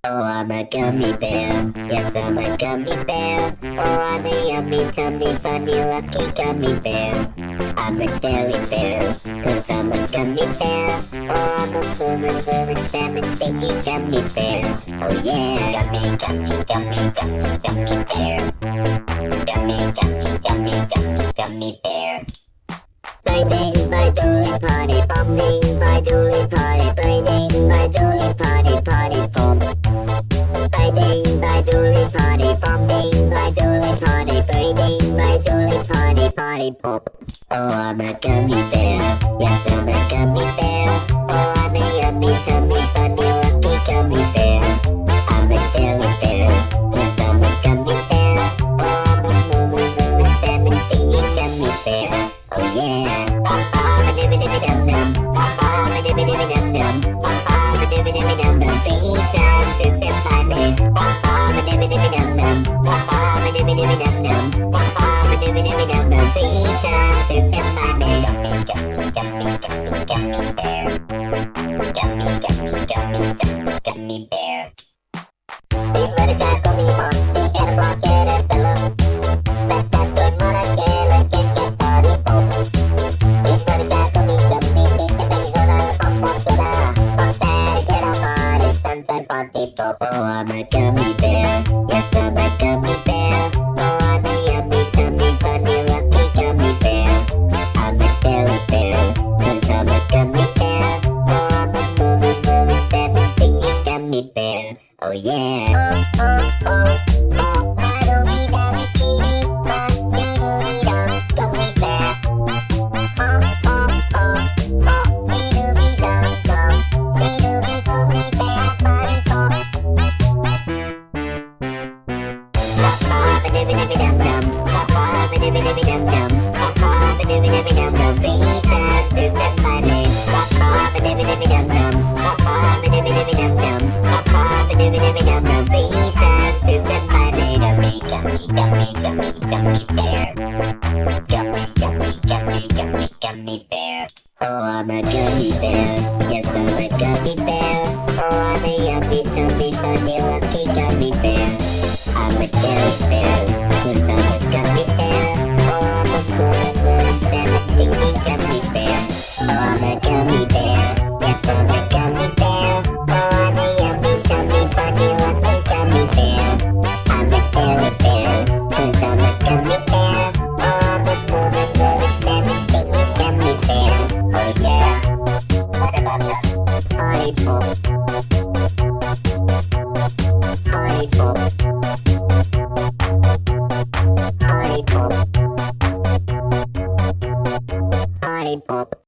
Oh, I'm a gummy bear. Yes, I'm a gummy bear. Oh, I'm a yummy, tummy, funny, lucky gummy bear. I'm a jelly bear, 'cause I'm a gummy bear. Oh, I'm a fluid, salmon, thingy gummy bear. Oh yeah, gummy, gummy, gummy, gummy, gummy bear. Gummy, gummy, gummy, gummy, gummy bear. Burning my dooley party, bombing my dooley party, burning my dooley party, party bomb. Burning my dooley party, bombing my dooley party, burning my dooley party, party pop. Oh, I'm a gummy bear. Yes, I'm a gummy bear. Oh, I'm a yummy, tummy, funny, lucky gummy bear. I'm a jelly bear. Yes, I'm a gummy bear. Oh, I'm a moving, salmon, thingy gummy bear. Oh yeah. I'm a dibby-dibby-dum-dum. I'm a dibby-dibby-dum-dum. I'm a dibby-dibby-dum-dum. 3 times to get my bed. I'm a dibby-dibby-dum-dum. I'm a dibby-dibby-dum-dum. I'm a dibby-dibby-dum-dum. 3 times to get my bed. Gummy, gummy, gummy, gummy, gummy bear. Gummy, gummy, gummy, gummy, gummy bear. Big mother got gummy on. See and a block and a pillow. Back that good mother girl and get party pop. Big mother got gummy, gummy, think the baby gonna pop pop to the pop that get on party, sunshine party pop. Oh, I'm a gummy bear. Yes, I'm a gummy bear. Oh, I'm a yummy, tummy, funny, lucky gummy bear. I'm a jelly bear, 'cause I'm a gummy bear. Oh, I'm a moving, salmon, singing gummy bear. Oh yeah. Oh, I don't need gummy bear. Gummy bear. Gummy bear, party pop. Dibby-dibby-dum-dum. Dibby-dibby-dum-dum. Dibby-dibby-dum-dum. 3 times to get my leg. Dibby-dibby-dum-dum. Dibby-dibby-dum-dum. Dibby-dibby-dum-dum. 3 times to get my leg. Gummy, gummy, gummy, gummy, gummy bear. Gummy, gummy, gummy, gummy, gummy bear. Oh, I'm a gummy bear. Yes, I'm a gummy bear. Oh, I'm a yummy, tummy, funny, lucky gummy bear. I'm a jelly bear, 'cause I'm a gummy bear. Oh, I'm a fluid, salmon, thingy gummy bear. Oh, I'm a gummy bear. Yes, I'm a gummy bear. Oh, I'm a yummy, tummy, funny, lucky gummy bear. I'm a jelly bear, 'cause I'm a gummy bear. Oh, I'm a fluid, salmon, thingy gummy bear. Oh yeah. What about that? Party pop. Party pop. Party pop. Party pop.